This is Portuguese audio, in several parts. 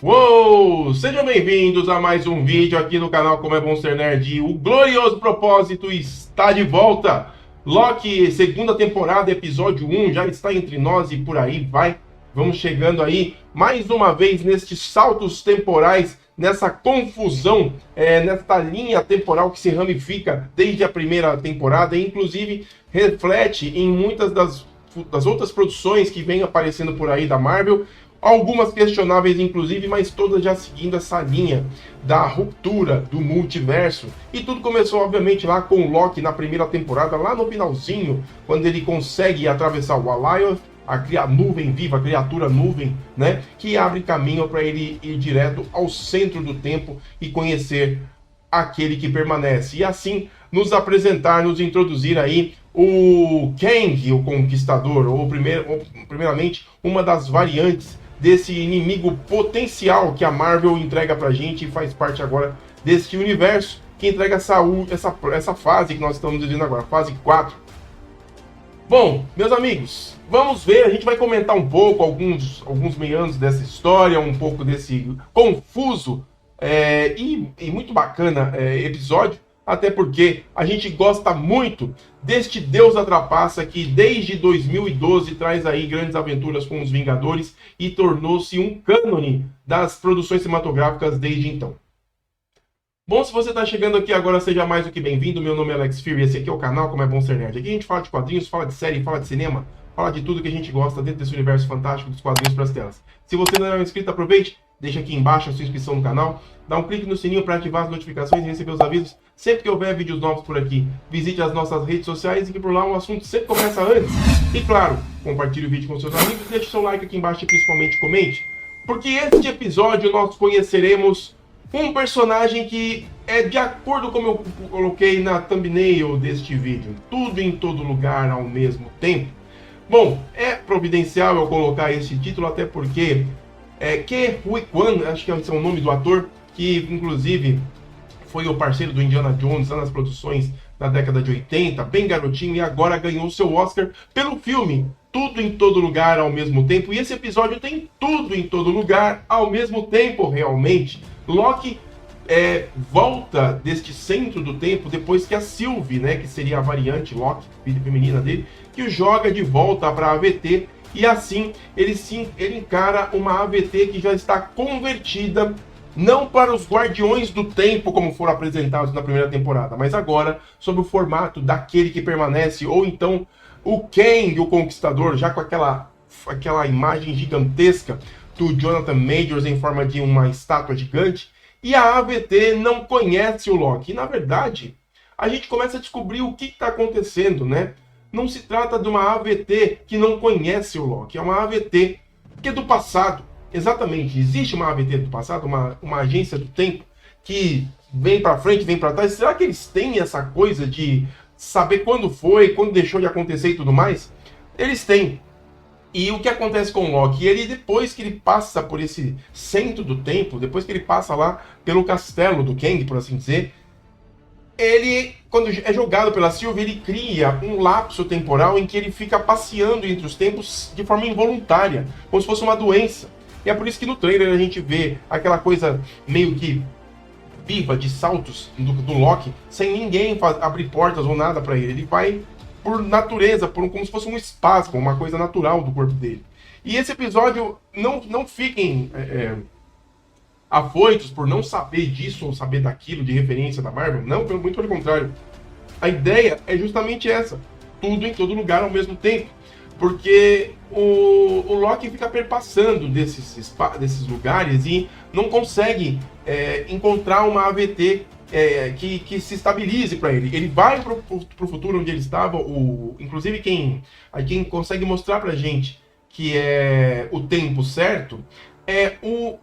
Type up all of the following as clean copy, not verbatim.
Uou! Sejam bem-vindos a mais um vídeo aqui no canal Como é Bom Ser Nerd. O glorioso propósito está de volta. Loki, segunda temporada, episódio 1, já está entre nós e por aí vai. Vamos chegando aí mais uma vez nestes saltos temporais, nessa confusão, nesta linha temporal que se ramifica desde a primeira temporada e inclusive reflete em muitas das outras produções que vêm aparecendo por aí da Marvel. Algumas questionáveis, inclusive, mas todas já seguindo essa linha da ruptura do multiverso. E tudo começou, obviamente, lá com o Loki na primeira temporada, lá no finalzinho, quando ele consegue atravessar o Alioth, a nuvem viva, a criatura nuvem, né? Que abre caminho para ele ir direto ao centro do tempo e conhecer aquele que permanece. E assim nos apresentar, nos introduzir aí o Kang, o Conquistador, ou primeiramente uma das variantes desse inimigo potencial que a Marvel entrega pra gente e faz parte agora deste universo que entrega essa fase que nós estamos vivendo agora, fase 4. Bom, meus amigos, vamos ver, a gente vai comentar um pouco alguns meandros dessa história, um pouco desse confuso e muito bacana episódio, até porque a gente gosta muito deste Deus da Trapaça que desde 2012 traz aí grandes aventuras com os Vingadores e tornou-se um cânone das produções cinematográficas desde então. Bom, se você está chegando aqui agora, seja mais do que bem-vindo. Meu nome é Alex Fury e esse aqui é o canal Como é Bom Ser Nerd. Aqui a gente fala de quadrinhos, fala de série, fala de cinema, fala de tudo que a gente gosta dentro desse universo fantástico dos quadrinhos para as telas. Se você não é inscrito, aproveite, deixa aqui embaixo a sua inscrição no canal, dá um clique no sininho para ativar as notificações e receber os avisos sempre que houver vídeos novos por aqui. Visite as nossas redes sociais e que por lá o assunto sempre começa antes. E claro, compartilhe o vídeo com seus amigos, deixe seu like aqui embaixo e principalmente comente. Porque este episódio nós conheceremos um personagem que é de acordo com como eu coloquei na thumbnail deste vídeo. Tudo em todo lugar ao mesmo tempo. Bom, é providencial eu colocar esse título até porque Ke Huy Quan, acho que esse é o nome do ator, que inclusive foi o parceiro do Indiana Jones lá nas produções da década de 80, bem garotinho, e agora ganhou seu Oscar pelo filme Tudo em Todo Lugar ao Mesmo Tempo. E esse episódio tem tudo em todo lugar ao mesmo tempo, realmente. Loki volta deste centro do tempo depois que a Sylvie, né, que seria a variante Loki, filha feminina dele, que o joga de volta para a AVT. E assim ele encara uma AVT que já está convertida não para os Guardiões do Tempo, como foram apresentados na primeira temporada, mas agora sob o formato daquele que permanece, ou então o Kang, o Conquistador, já com aquela imagem gigantesca do Jonathan Majors em forma de uma estátua gigante. E a AVT não conhece o Loki. E, na verdade, a gente começa a descobrir o que está acontecendo, né? Não se trata de uma AVT que não conhece o Loki, é uma AVT que é do passado. Exatamente, existe uma AVT do passado, uma agência do tempo que vem para frente, vem para trás. Será que eles têm essa coisa de saber quando foi, quando deixou de acontecer e tudo mais? Eles têm. E o que acontece com o Loki? Ele, depois que ele passa por esse centro do tempo, depois que ele passa lá pelo castelo do Kang, por assim dizer, ele, quando é jogado pela Sylvie, ele cria um lapso temporal em que ele fica passeando entre os tempos de forma involuntária, como se fosse uma doença. E é por isso que no trailer a gente vê aquela coisa meio que viva de saltos do Loki, sem ninguém abrir portas ou nada para ele. Ele vai por natureza, como se fosse um espasmo, uma coisa natural do corpo dele. E esse episódio, não fiquem afoitos por não saber disso ou saber daquilo, de referência da Marvel. Não, muito pelo contrário. A ideia é justamente essa. Tudo em todo lugar ao mesmo tempo. Porque o Loki fica perpassando desses lugares e não consegue encontrar uma AVT que se estabilize para ele. Ele vai para o futuro onde ele estava. Inclusive, quem consegue mostrar para a gente que é o tempo certo é o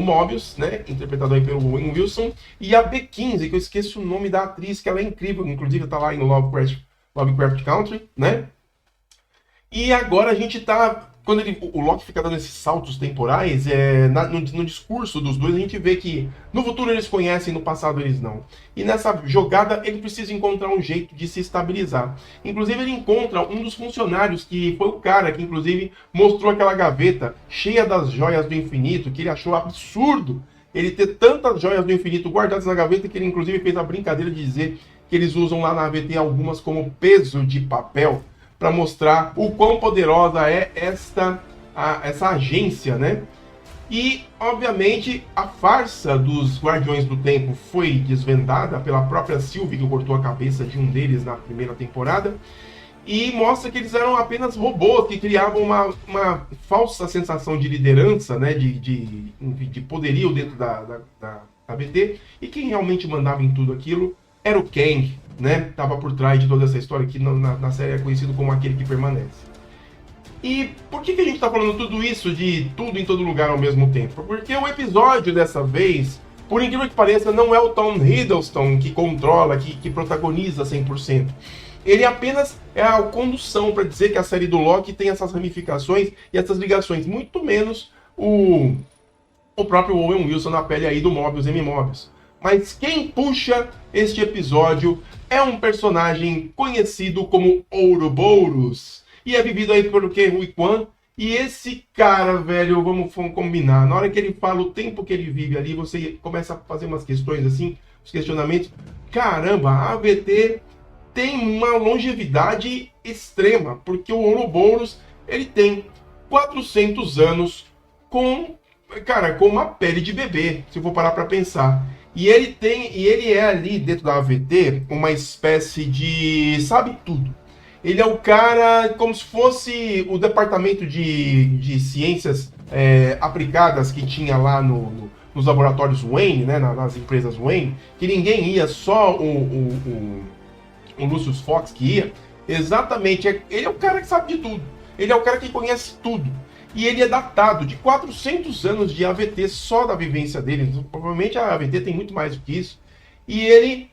Mobius, né, interpretado aí pelo Owen Wilson, e a B15, que eu esqueço o nome da atriz, que ela é incrível, inclusive está lá em Lovecraft Country, né? E agora a gente está quando o Loki fica dando esses saltos temporais, no discurso dos dois, a gente vê que no futuro eles conhecem, no passado eles não. E nessa jogada, ele precisa encontrar um jeito de se estabilizar. Inclusive, ele encontra um dos funcionários, que foi o cara que, inclusive, mostrou aquela gaveta cheia das joias do infinito, que ele achou absurdo ele ter tantas joias do infinito guardadas na gaveta, que ele, inclusive, fez a brincadeira de dizer que eles usam lá na AVT algumas como peso de papel, para mostrar o quão poderosa é essa agência, né? E, obviamente, a farsa dos Guardiões do Tempo foi desvendada pela própria Sylvie, que cortou a cabeça de um deles na primeira temporada, e mostra que eles eram apenas robôs que criavam uma falsa sensação de liderança, né? De poderio dentro da AVT, e quem realmente mandava em tudo aquilo era o Kang, né? Estava por trás de toda essa história que na série é conhecido como aquele que permanece. E por que a gente está falando tudo isso de tudo em todo lugar ao mesmo tempo? Porque o episódio dessa vez, por incrível que pareça, não é o Tom Hiddleston que controla, que protagoniza 100%. Ele apenas é a condução para dizer que a série do Loki tem essas ramificações e essas ligações, muito menos o próprio Owen Wilson na pele aí do Mobius M-Mobius. Mas quem puxa este episódio é um personagem conhecido como Ouroboros. E é vivido aí pelo Ke Huy Quan. E esse cara, velho, vamos combinar. Na hora que ele fala o tempo que ele vive ali, você começa a fazer umas questões assim, os questionamentos. Caramba, a AVT tem uma longevidade extrema, porque o Ouroboros, ele tem 400 anos com uma pele de bebê, se eu for parar para pensar. E ele é ali dentro da AVT uma espécie de sabe tudo. Ele é o cara como se fosse o departamento de ciências aplicadas que tinha lá nos laboratórios Wayne, né, nas empresas Wayne, que ninguém ia, só o Lucius Fox que ia. Exatamente, ele é o cara que sabe de tudo. Ele é o cara que conhece tudo. E ele é datado de 400 anos de AVT só da vivência dele. Então, provavelmente a AVT tem muito mais do que isso. E ele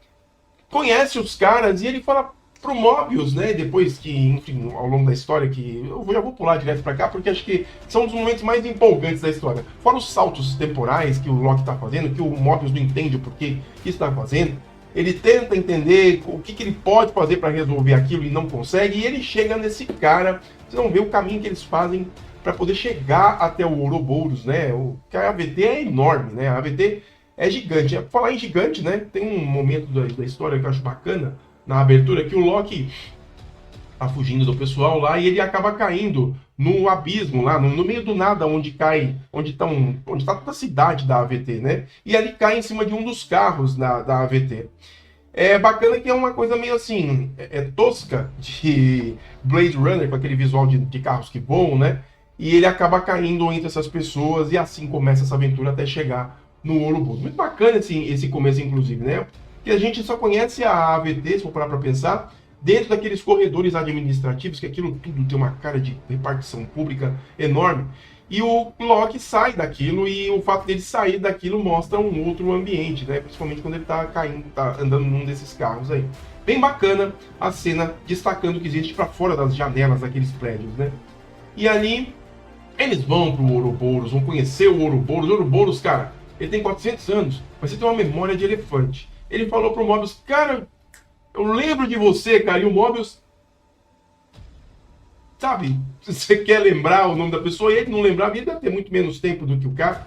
conhece os caras e ele fala pro Mobius, né? Depois que, enfim, ao longo da história, que eu já vou pular direto pra cá, porque acho que são um dos momentos mais empolgantes da história. Fora os saltos temporais que o Loki tá fazendo, que o Mobius não entende o porquê que isso tá fazendo. Ele tenta entender o que ele pode fazer para resolver aquilo e não consegue. E ele chega nesse cara. Vocês vão ver o caminho que eles fazem para poder chegar até o Ouroboros, né? Que a AVT é enorme, né? A AVT é gigante. Falar em gigante, né? Tem um momento da história que eu acho bacana na abertura, que o Loki tá fugindo do pessoal lá e ele acaba caindo no abismo lá, no meio do nada, onde tá toda a cidade da AVT, né? E ali cai em cima de um dos carros da AVT. É bacana que é uma coisa meio assim, tosca, de Blade Runner, com aquele visual de carros que voam, né? E ele acaba caindo entre essas pessoas e assim começa essa aventura até chegar no Ouroboros. Muito bacana esse começo, inclusive, né? Porque a gente só conhece a AVT, se for parar para pensar, dentro daqueles corredores administrativos, que aquilo tudo tem uma cara de repartição pública enorme. E o Loki sai daquilo, e o fato dele sair daquilo mostra um outro ambiente, né? Principalmente quando ele tá andando num desses carros aí. Bem bacana a cena, destacando o que existe para fora das janelas daqueles prédios, né? E ali, eles vão pro Ouroboros, vão conhecer o Ouroboros. O Ouroboros, cara, ele tem 400 anos, mas você tem uma memória de elefante. Ele falou pro Mobius, cara, eu lembro de você, cara. E o Mobius, sabe, você quer lembrar o nome da pessoa, e ele não lembrava, e ele deve ter muito menos tempo do que o cara.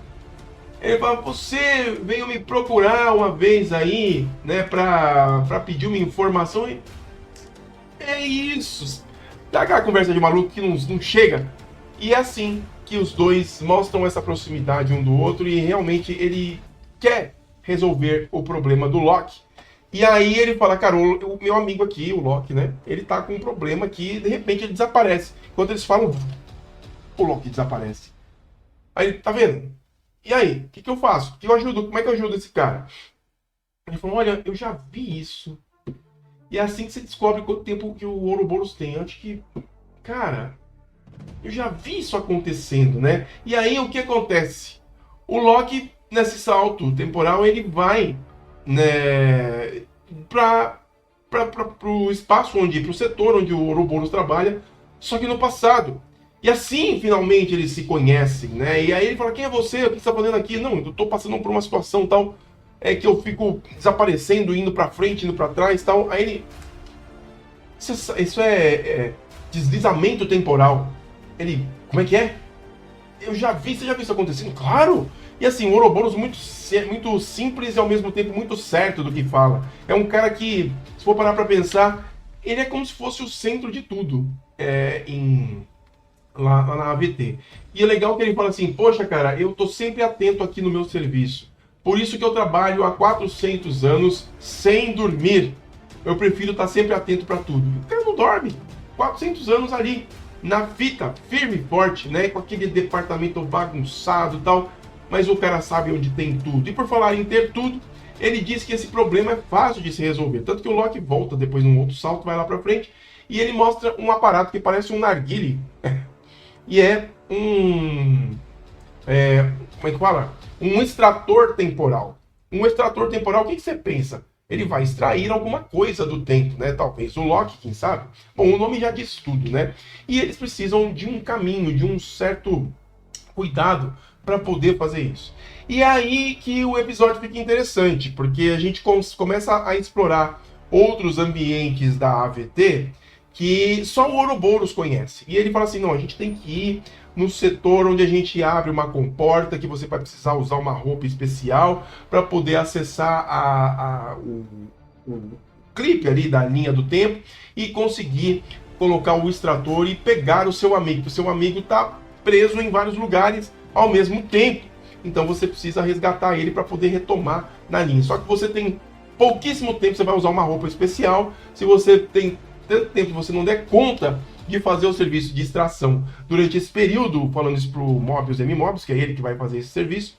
Ele fala, você veio me procurar uma vez aí, né, pra pedir uma informação, e é isso. Dá aquela conversa de maluco que não chega. E é assim que os dois mostram essa proximidade um do outro, e realmente ele quer resolver o problema do Loki. E aí ele fala, cara, o meu amigo aqui, o Loki, né, ele tá com um problema que de repente ele desaparece. Quando eles falam, o Loki desaparece. Aí, tá vendo? E aí, o que eu faço? O que eu ajudo? Como é que eu ajudo esse cara? Ele falou, olha, eu já vi isso. E é assim que você descobre quanto tempo que o Ouroboros tem. Eu acho que, cara, eu já vi isso acontecendo, né? E aí o que acontece? O Loki, nesse salto temporal, ele vai, né, pro espaço pro setor onde o Ouroboros trabalha, só que no passado. E assim, finalmente, eles se conhecem, né? E aí ele fala, quem é você? O que você tá fazendo aqui? Não, eu tô passando por uma situação tal, que eu fico desaparecendo, indo pra frente, indo pra trás tal. Aí ele... Isso é deslizamento temporal. Ele, como é que é? Você já viu isso acontecendo? Claro! E assim, o Ouroboros muito simples e ao mesmo tempo muito certo do que fala. É um cara que, se for parar pra pensar, ele é como se fosse o centro de tudo lá na AVT. E é legal que ele fala assim, poxa cara, eu tô sempre atento aqui no meu serviço. Por isso que eu trabalho há 400 anos sem dormir. Eu prefiro estar sempre atento para tudo. O cara não dorme. 400 anos ali, na fita, firme e forte, né? Com aquele departamento bagunçado e tal. Mas o cara sabe onde tem tudo. E por falar em ter tudo, ele diz que esse problema é fácil de se resolver. Tanto que o Loki volta depois num outro salto, vai lá pra frente. E ele mostra um aparato que parece um narguile. E é um... como é que fala? Um extrator temporal. Um extrator temporal, o que você pensa? Ele vai extrair alguma coisa do tempo, né? Talvez o Loki, quem sabe? Bom, o nome já diz tudo, né? E eles precisam de um caminho, de um certo cuidado para poder fazer isso. E é aí que o episódio fica interessante, porque a gente começa a explorar outros ambientes da AVT que só o Ouroboros conhece. E ele fala assim, não, a gente tem que ir no setor onde a gente abre uma comporta, que você vai precisar usar uma roupa especial para poder acessar o clipe ali da linha do tempo e conseguir colocar o extrator e pegar o seu amigo. O seu amigo está preso em vários lugares ao mesmo tempo. Então você precisa resgatar ele para poder retomar na linha. Só que você tem pouquíssimo tempo, você vai usar uma roupa especial. Se você tem tanto tempo que você não der conta de fazer o serviço de extração durante esse período, falando isso pro Mobius M-Mobius, que é ele que vai fazer esse serviço,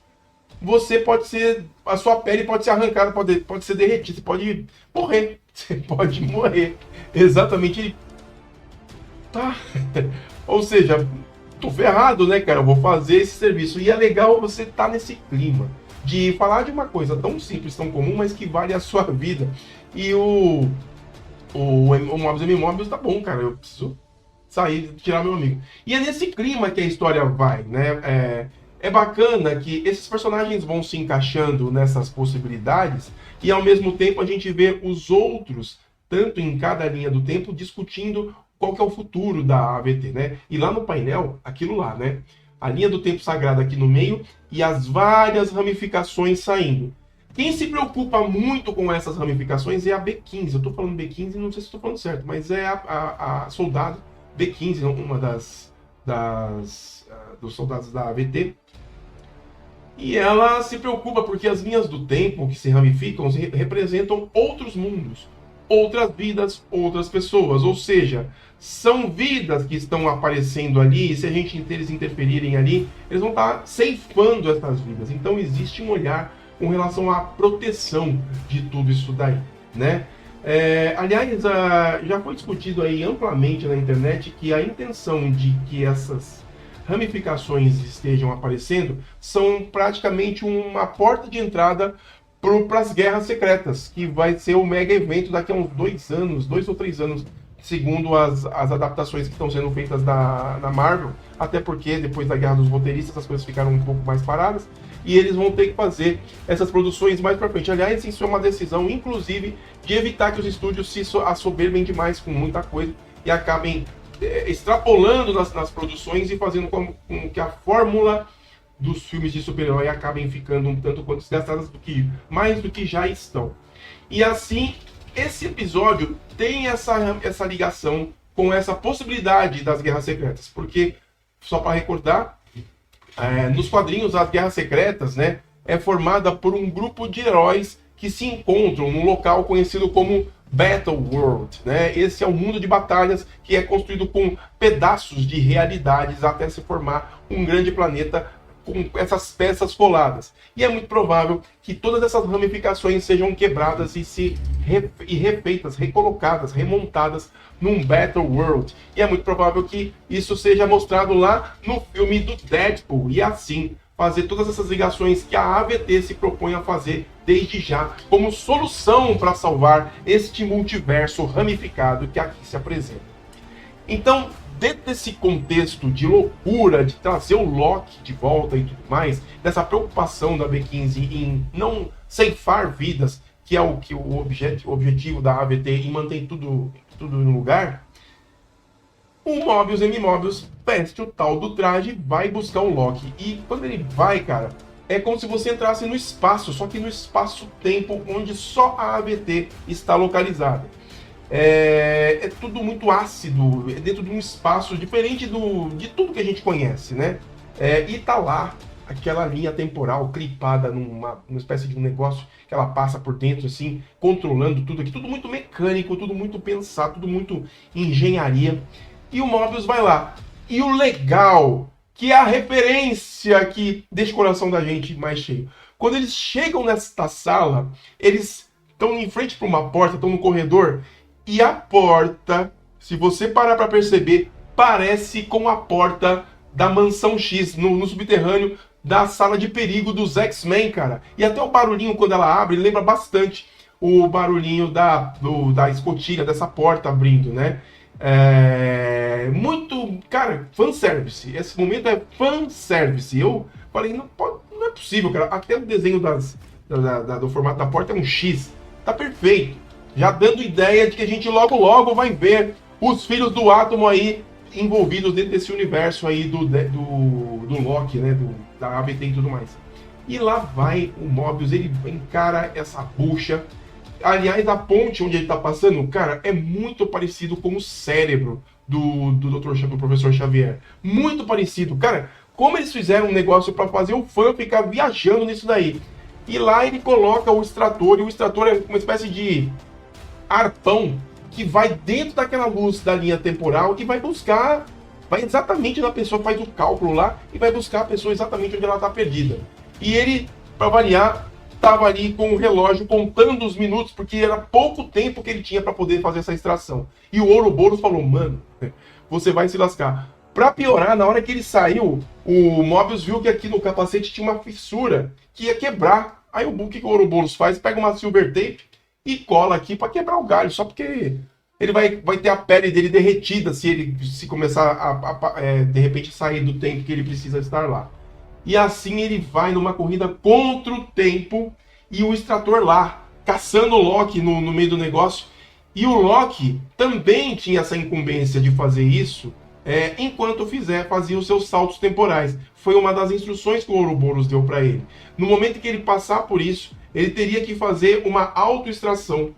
você pode ser, a sua pele pode ser arrancada, pode ser derretida, você pode morrer. Você pode morrer. Exatamente. Ele... Tá. Ou seja, tô ferrado, né, cara? Eu vou fazer esse serviço. E é legal você estar nesse clima de falar de uma coisa tão simples, tão comum, mas que vale a sua vida. E o Mobius M-Mobius tá bom, cara. Eu preciso sair, tirar meu amigo. E é nesse clima que a história vai, né? É bacana que esses personagens vão se encaixando nessas possibilidades e ao mesmo tempo a gente vê os outros, tanto em cada linha do tempo, discutindo qual que é o futuro da AVT, né? E lá no painel, aquilo lá, né? A linha do tempo sagrada aqui no meio e as várias ramificações saindo. Quem se preocupa muito com essas ramificações é a B15. Eu tô falando B15, não sei se estou falando certo, mas é a soldado B15, uma dos soldados da AVT. E ela se preocupa porque as linhas do tempo que se ramificam representam outros mundos, outras vidas, outras pessoas. Ou seja, são vidas que estão aparecendo ali e se eles interferirem ali, eles vão estar ceifando essas vidas. Então existe um olhar com relação à proteção de tudo isso daí, né? Aliás, já foi discutido aí amplamente na internet que a intenção de que essas ramificações estejam aparecendo são praticamente uma porta de entrada para as guerras secretas, que vai ser o mega evento daqui a uns 2 ou 3 anos, segundo as adaptações que estão sendo feitas na Marvel, até porque depois da Guerra dos Roteiristas as coisas ficaram um pouco mais paradas, e eles vão ter que fazer essas produções mais para frente. Aliás, isso é uma decisão, inclusive, de evitar que os estúdios se assoberbem demais com muita coisa e acabem extrapolando nas produções e fazendo com que a fórmula dos filmes de super-herói acabem ficando um tanto quanto desgastadas mais do que já estão. E assim, esse episódio tem essa ligação com essa possibilidade das Guerras Secretas, porque, só para recordar, nos quadrinhos as Guerras Secretas, né, é formada por um grupo de heróis que se encontram num local conhecido como Battle World, né? Esse é o mundo de batalhas que é construído com pedaços de realidades até se formar um grande planeta com essas peças coladas. E é muito provável que todas essas ramificações sejam quebradas e refeitas, recolocadas, remontadas num Battle World. E é muito provável que isso seja mostrado lá no filme do Deadpool. E assim, fazer todas essas ligações que a AVT se propõe a fazer desde já, como solução para salvar este multiverso ramificado que aqui se apresenta. Então, dentro desse contexto de loucura, de trazer o Loki de volta e tudo mais, dessa preocupação da B15 em não ceifar vidas, que é o objetivo da AVT, e manter tudo no lugar, o Mobius M-Mobius veste o tal do traje, vai buscar o Loki. E quando ele vai, cara, é como se você entrasse no espaço, só que no espaço-tempo onde só a AVT está localizada. É tudo muito ácido, é dentro de um espaço diferente de tudo que a gente conhece, né? E tá lá aquela linha temporal clipada numa espécie de um negócio que ela passa por dentro, assim, controlando tudo aqui, tudo muito mecânico, tudo muito pensado, tudo muito engenharia. E o Mobius vai lá. E o legal, que é a referência que deixa o coração da gente mais cheio. Quando eles chegam nesta sala, eles estão em frente para uma porta, estão no corredor, e a porta, se você parar para perceber, parece com a porta da Mansão X, no subterrâneo da sala de perigo dos X-Men, cara. E até o barulhinho quando ela abre lembra bastante o barulhinho da escotilha dessa porta abrindo, né? Muito, cara, fanservice. Esse momento é fanservice. Eu falei, não é possível, cara. Até o desenho do formato da porta é um X. Tá perfeito. Já dando ideia de que a gente logo vai ver os filhos do átomo aí envolvidos dentro desse universo aí do Loki, né? Da AVT e tudo mais. E lá vai o Mobius, ele encara essa bucha. Aliás, a ponte onde ele tá passando, cara, é muito parecido com o cérebro do professor Xavier. Muito parecido. Cara, como eles fizeram um negócio para fazer o fã ficar viajando nisso daí. E lá ele coloca o extrator, e o extrator é uma espécie de arpão que vai dentro daquela luz da linha temporal e vai exatamente na pessoa, faz o cálculo lá e vai buscar a pessoa exatamente onde ela está perdida. E ele, para variar, estava ali com o relógio contando os minutos, porque era pouco tempo que ele tinha para poder fazer essa extração. E o Ouroboros falou, mano, você vai se lascar. Para piorar, na hora que ele saiu, o Mobius viu que aqui no capacete tinha uma fissura que ia quebrar. Aí o que o Ouroboros faz? Pega uma silver tape e cola aqui para quebrar o galho, só porque ele vai ter a pele dele derretida se começar de repente sair do tempo que ele precisa estar lá. E assim ele vai numa corrida contra o tempo, e o extrator lá, caçando o Loki no meio do negócio. E o Loki também tinha essa incumbência de fazer isso enquanto fazia os seus saltos temporais. Foi uma das instruções que o Ouroboros deu para ele. No momento em que ele passar por isso, ele teria que fazer uma autoextração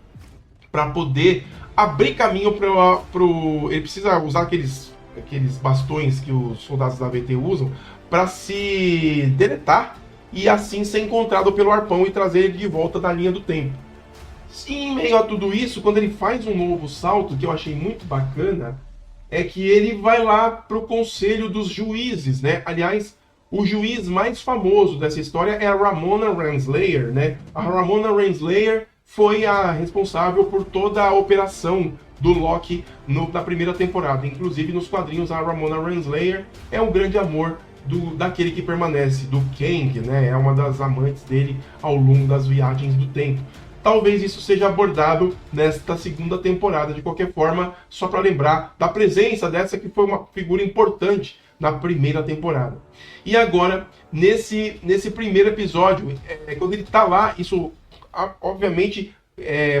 para poder abrir caminho para ele precisa usar aqueles bastões que os soldados da AVT usam para se deletar e assim ser encontrado pelo arpão e trazer ele de volta da linha do tempo. E em meio a tudo isso, quando ele faz um novo salto, que eu achei muito bacana, é que ele vai lá para o conselho dos juízes, né? Aliás, o juiz mais famoso dessa história é a Ramona Renslayer, né? A Ramona Renslayer foi a responsável por toda a operação do Loki na primeira temporada. Inclusive, nos quadrinhos, a Ramona Renslayer é um grande amor daquele que permanece, do Kang, né? É uma das amantes dele ao longo das viagens do tempo. Talvez isso seja abordado nesta segunda temporada, de qualquer forma, só para lembrar da presença dessa que foi uma figura importante na primeira temporada. E agora, nesse primeiro episódio, quando ele está lá, isso obviamente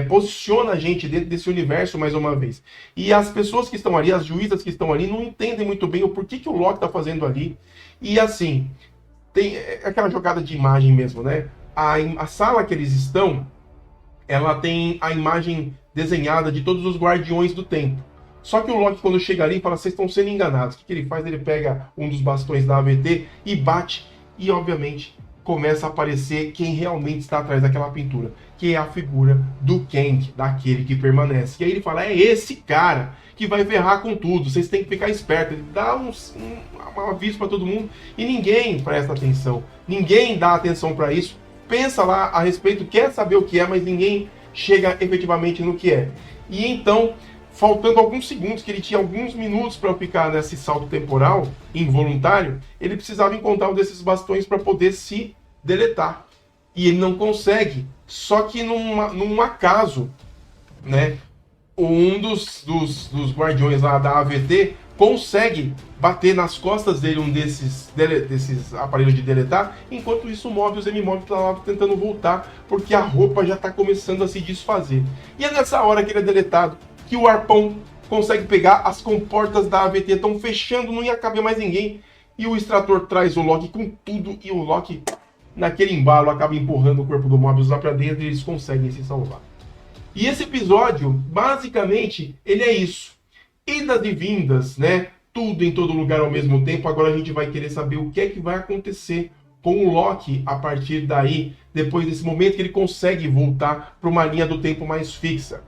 posiciona a gente dentro desse universo mais uma vez. E as pessoas que estão ali, as juízas que estão ali, não entendem muito bem o porquê que o Loki está fazendo ali. E assim, tem aquela jogada de imagem mesmo, né? A sala que eles estão, ela tem a imagem desenhada de todos os guardiões do tempo. Só que o Loki, quando chega ali, fala, vocês estão sendo enganados. O que ele faz? Ele pega um dos bastões da AVT e bate, e obviamente começa a aparecer quem realmente está atrás daquela pintura, que é a figura do Kang, daquele que permanece. E aí ele fala, é esse cara que vai ferrar com tudo, vocês têm que ficar espertos. Ele dá um aviso para todo mundo e ninguém presta atenção, ninguém dá atenção para isso, pensa lá a respeito, quer saber o que é, mas ninguém chega efetivamente no que é. E então, faltando alguns segundos, que ele tinha alguns minutos para ficar nesse salto temporal involuntário, ele precisava encontrar um desses bastões para poder se deletar. E ele não consegue. Só que num acaso, né, um dos guardiões lá da AVT consegue bater nas costas dele um desses aparelhos de deletar, enquanto isso o Mobius está lá tentando voltar, porque a roupa já está começando a se desfazer. E é nessa hora que ele é deletado, que o arpão consegue pegar, as comportas da AVT estão fechando, não ia caber mais ninguém, e o extrator traz o Loki com tudo, e o Loki, naquele embalo, acaba empurrando o corpo do Mobius lá pra dentro, e eles conseguem se salvar. E esse episódio, basicamente, ele é isso. Idas e vindas, né? Tudo em todo lugar ao mesmo tempo. Agora a gente vai querer saber o que é que vai acontecer com o Loki a partir daí, depois desse momento que ele consegue voltar para uma linha do tempo mais fixa.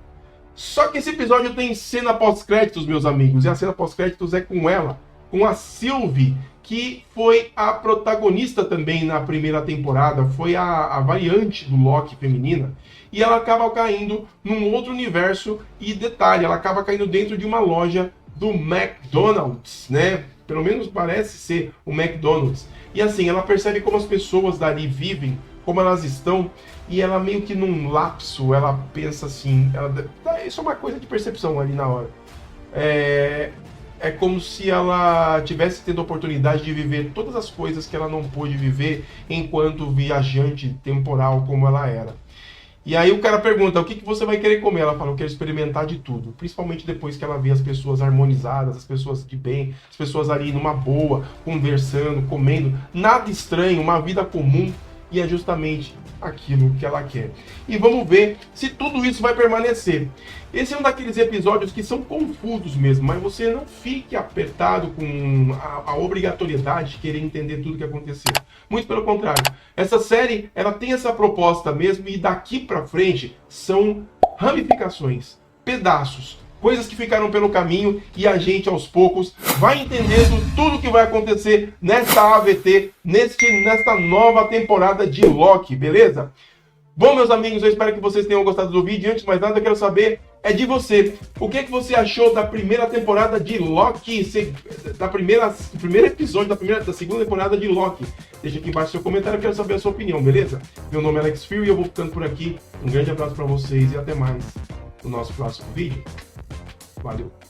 Só que esse episódio tem cena pós-créditos, meus amigos, e a cena pós-créditos é com ela, com a Sylvie, que foi a protagonista também na primeira temporada, foi a variante do Loki feminina, e ela acaba caindo num outro universo, e detalhe, ela acaba caindo dentro de uma loja do McDonald's, né? Pelo menos parece ser o McDonald's. E assim, ela percebe como as pessoas dali vivem, como elas estão, e ela meio que num lapso, ela pensa assim, isso é uma coisa de percepção ali na hora. É como se ela tivesse tendo a oportunidade de viver todas as coisas que ela não pôde viver enquanto viajante temporal como ela era. E aí o cara pergunta, o que você vai querer comer? Ela fala, eu quero experimentar de tudo. Principalmente depois que ela vê as pessoas harmonizadas, as pessoas de bem, as pessoas ali numa boa, conversando, comendo. Nada estranho, uma vida comum. E é justamente aquilo que ela quer. E vamos ver se tudo isso vai permanecer. Esse é um daqueles episódios que são confusos mesmo, mas você não fique apertado com a obrigatoriedade de querer entender tudo que aconteceu. Muito pelo contrário. Essa série, ela tem essa proposta mesmo, e daqui pra frente são ramificações, pedaços, coisas que ficaram pelo caminho, e a gente aos poucos vai entendendo tudo que vai acontecer nessa AVT, nesta nova temporada de Loki, beleza? Bom, meus amigos, eu espero que vocês tenham gostado do vídeo. Antes de mais nada, eu quero saber de você. O que você achou da primeira temporada de Loki, primeiro episódio da segunda temporada de Loki? Deixa aqui embaixo seu comentário, eu quero saber a sua opinião, beleza? Meu nome é Alex Fury e eu vou ficando por aqui. Um grande abraço para vocês e até mais no nosso próximo vídeo. Valeu!